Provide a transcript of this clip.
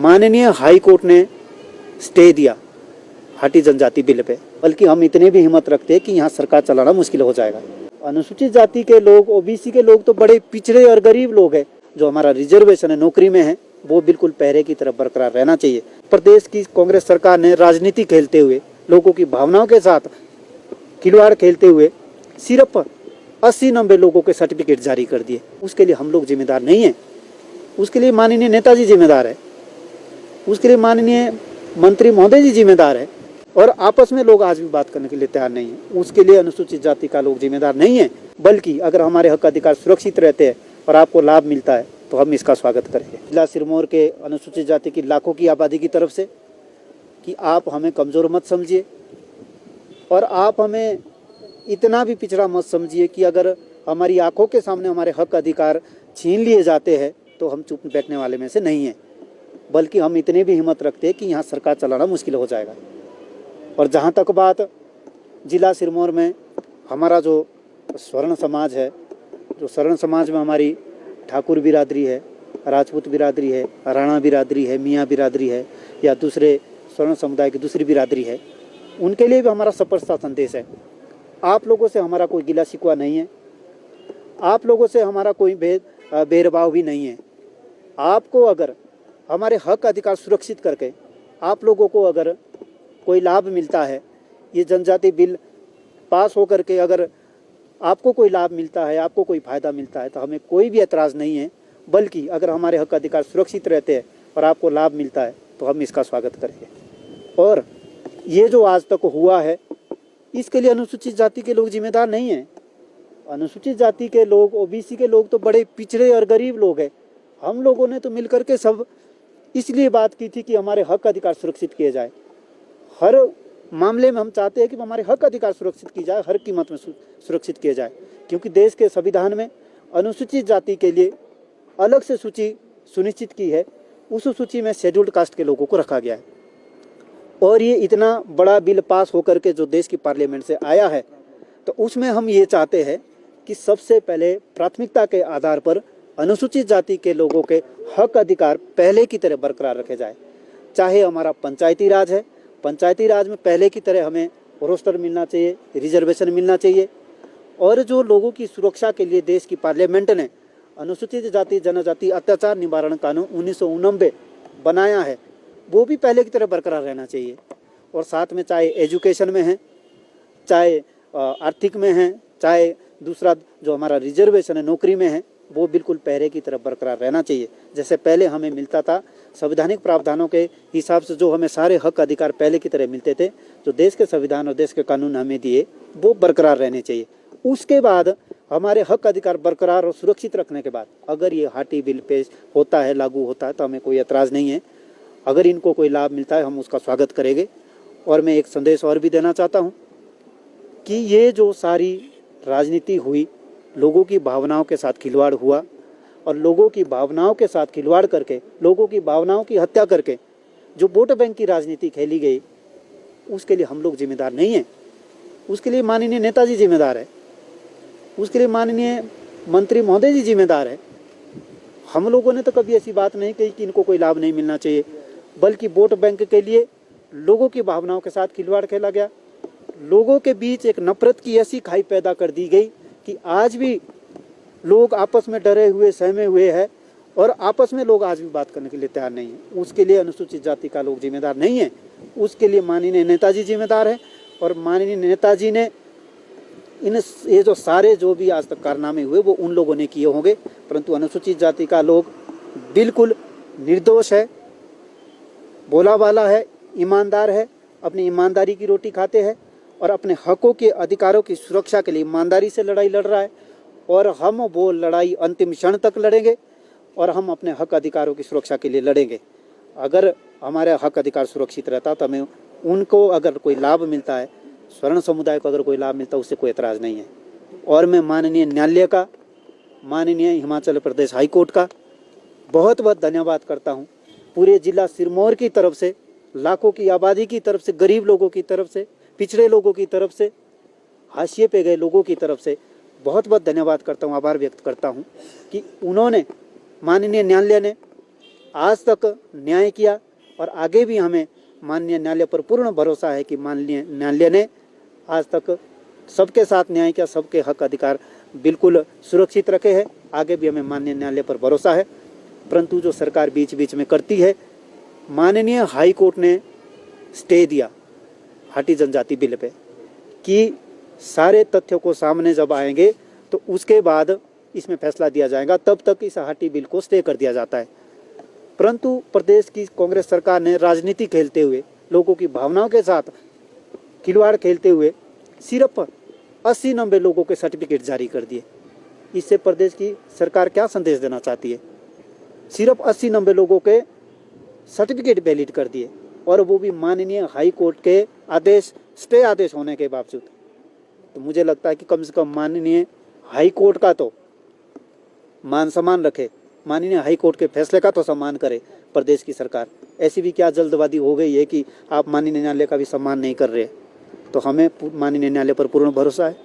माननीय high court ने stay दिया हाटी जनजाति बिल पे, बल्कि हम इतने भी हिम्मत रखते हैं कि यहाँ सरकार चलाना मुश्किल हो जाएगा। अनुसूचित जाति के लोग, ओबीसी के लोग तो बड़े पिछड़े और गरीब लोग हैं। जो हमारा रिजर्वेशन है, नौकरी में है, वो बिल्कुल पहले की तरफ बरकरार रहना चाहिए। प्रदेश की कांग्रेस सरकार ने राजनीति खेलते हुए, लोगों की भावनाओं के साथ खिलवाड़ खेलते हुए सिर्फ 80-90 लोगों के सर्टिफिकेट जारी कर दिए। उसके लिए हम लोग जिम्मेदार नहीं हैं, उसके लिए माननीय नेताजी जिम्मेदार है, उसके लिए माननीय मंत्री महोदय जी जिम्मेदार है। और आपस में लोग आज भी बात करने के लिए तैयार नहीं है। उसके लिए अनुसूचित जाति का लोग जिम्मेदार नहीं है, बल्कि अगर हमारे हक अधिकार सुरक्षित रहते हैं और आपको लाभ मिलता है तो हम इसका स्वागत करेंगे। जिला सिरमौर के अनुसूचित जाति की लाखों की आबादी की तरफ से कि आप हमें कमज़ोर मत समझिए और आप हमें इतना भी पिछड़ा मत समझिए कि अगर हमारी आंखों के सामने हमारे हक अधिकार छीन लिए जाते हैं तो हम चुप बैठने वाले में से नहीं हैं, बल्कि हम इतने भी हिम्मत रखते हैं कि यहाँ सरकार चलाना मुश्किल हो जाएगा। और जहाँ तक बात जिला सिरमौर में हमारा जो स्वर्ण समाज है, जो स्वर्ण समाज में हमारी ठाकुर बिरादरी है, राजपूत बिरादरी है, राणा बिरादरी है, मियाँ बिरादरी है या दूसरे स्वर्ण समुदाय की दूसरी बिरादरी है, उनके लिए भी हमारा स्पष्ट संदेश है। आप लोगों से हमारा कोई गिला शिकवा नहीं है, आप लोगों से हमारा कोई भेदभाव भी नहीं है। आपको अगर हमारे हक अधिकार सुरक्षित करके आप लोगों को अगर कोई लाभ मिलता है, ये जनजाति बिल पास हो करके अगर आपको कोई लाभ मिलता है, आपको कोई फ़ायदा मिलता है तो हमें कोई भी एतराज़ नहीं है, बल्कि अगर हमारे हक अधिकार सुरक्षित रहते हैं और आपको लाभ मिलता है तो हम इसका स्वागत करेंगे। और ये जो आज तक हुआ है इसके लिए अनुसूचित जाति के लोग जिम्मेदार नहीं हैं। अनुसूचित जाति के लोग, ओबीसी के लोग तो बड़े पिछड़े और गरीब लोग हैं। हम लोगों ने तो मिलकर के सब इसलिए बात की थी कि हमारे हक अधिकार सुरक्षित किए जाए। हर मामले में हम चाहते हैं कि हमारे हक अधिकार सुरक्षित की जाए, हर कीमत में सुरक्षित किए जाए, क्योंकि देश के संविधान में अनुसूचित जाति के लिए अलग से सूची सुनिश्चित की है। उस सूची में शेड्यूल्ड कास्ट के लोगों को रखा गया है। और ये इतना बड़ा बिल पास होकर के जो देश की पार्लियामेंट से आया है, तो उसमें हम ये चाहते हैं कि सबसे पहले प्राथमिकता के आधार पर अनुसूचित जाति के लोगों के हक अधिकार पहले की तरह बरकरार रखे जाए। चाहे हमारा पंचायती राज है, पंचायती राज में पहले की तरह हमें रोस्टर मिलना चाहिए, रिजर्वेशन मिलना चाहिए। और जो लोगों की सुरक्षा के लिए देश की पार्लियामेंट ने अनुसूचित जाति जनजाति अत्याचार निवारण कानून 1989 बनाया है, वो भी पहले की तरह बरकरार रहना चाहिए। और साथ में चाहे एजुकेशन में है, चाहे आर्थिक में है, चाहे दूसरा जो हमारा रिजर्वेशन है नौकरी में है, वो बिल्कुल पहले की तरफ बरकरार रहना चाहिए। जैसे पहले हमें मिलता था, संवैधानिक प्रावधानों के हिसाब से जो हमें सारे हक अधिकार पहले की तरह मिलते थे, जो देश के संविधान और देश के कानून हमें दिए, वो बरकरार रहने चाहिए। उसके बाद हमारे हक अधिकार बरकरार और सुरक्षित रखने के बाद अगर ये हाटी बिल पेश होता है, लागू होता है, तो हमें कोई एतराज़ नहीं है। अगर इनको कोई लाभ मिलता है हम उसका स्वागत करेंगे। और मैं एक संदेश और भी देना चाहता हूँ कि ये जो सारी राजनीति हुई, लोगों की भावनाओं के साथ खिलवाड़ हुआ और लोगों की भावनाओं के साथ खिलवाड़ करके, लोगों की भावनाओं की हत्या करके जो वोट बैंक की राजनीति खेली गई, उसके लिए हम लोग जिम्मेदार नहीं हैं। उसके लिए माननीय नेताजी जिम्मेदार है, उसके लिए माननीय मंत्री महोदय जी जिम्मेदार है। हम लोगों ने तो कभी ऐसी बात नहीं कही कि इनको कोई लाभ नहीं मिलना चाहिए, बल्कि वोट बैंक के लिए लोगों की भावनाओं के साथ खिलवाड़ खेला गया। लोगों के बीच एक नफरत की ऐसी खाई पैदा कर दी गई कि आज भी लोग आपस में डरे हुए, सहमे हुए हैं और आपस में लोग आज भी बात करने के लिए तैयार नहीं हैं। उसके लिए अनुसूचित जाति का लोग जिम्मेदार नहीं है, उसके लिए माननीय नेताजी जिम्मेदार है। और माननीय नेताजी ने ये जो सारे जो भी आज तक कारनामे हुए वो उन लोगों ने किए होंगे, परंतु अनुसूचित जाति का लोग बिल्कुल निर्दोष है, भोला भाला है, ईमानदार है, अपनी ईमानदारी की रोटी खाते हैं और अपने हकों के अधिकारों की सुरक्षा के लिए ईमानदारी से लड़ाई लड़ रहा है। और हम वो लड़ाई अंतिम क्षण तक लड़ेंगे और हम अपने हक अधिकारों की सुरक्षा के लिए लड़ेंगे। अगर हमारे हक अधिकार सुरक्षित रहता तो हमें उनको अगर कोई लाभ मिलता है, स्वर्ण समुदाय को अगर कोई लाभ मिलता है, उससे कोई एतराज़ नहीं है। और मैं माननीय न्यायालय का, माननीय हिमाचल प्रदेश हाई कोर्ट का बहुत बहुत धन्यवाद करता हूँ। पूरे जिला सिरमौर की तरफ से, लाखों की आबादी की तरफ से, गरीब लोगों की तरफ से, पिछड़े लोगों की तरफ से, हाशिए पे गए लोगों की तरफ से बहुत बहुत धन्यवाद करता हूँ, आभार व्यक्त करता हूँ कि उन्होंने, माननीय न्यायालय ने आज तक न्याय किया और आगे भी हमें माननीय न्यायालय पर पूर्ण भरोसा है कि माननीय न्यायालय ने आज तक सबके साथ न्याय किया, सबके हक अधिकार बिल्कुल सुरक्षित रखे हैं। आगे भी हमें माननीय न्यायालय पर भरोसा है। परंतु जो सरकार बीच बीच में करती है, माननीय हाई कोर्ट ने स्टे दिया हाटी जनजाति बिल पे कि सारे तथ्यों को सामने जब आएंगे तो उसके बाद इसमें फैसला दिया जाएगा, तब तक इस हाटी बिल को स्टे कर दिया जाता है। परंतु प्रदेश की कांग्रेस सरकार ने राजनीति खेलते हुए, लोगों की भावनाओं के साथ खिलवाड़ खेलते हुए सिर्फ 80-90 लोगों के सर्टिफिकेट जारी कर दिए। इससे प्रदेश की सरकार क्या संदेश देना चाहती है? सिर्फ 80-90 लोगों के सर्टिफिकेट वैलिड कर दिए, और वो भी माननीय हाई कोर्ट के आदेश, स्टे आदेश होने के बावजूद। तो मुझे लगता है कि कम से कम माननीय हाई कोर्ट का तो मान सम्मान रखे, माननीय हाई कोर्ट के फैसले का तो सम्मान करे प्रदेश की सरकार। ऐसी भी क्या जल्दबाजी हो गई है कि आप माननीय न्यायालय का भी सम्मान नहीं कर रहे? तो हमें माननीय न्यायालय पर पूर्ण भरोसा है।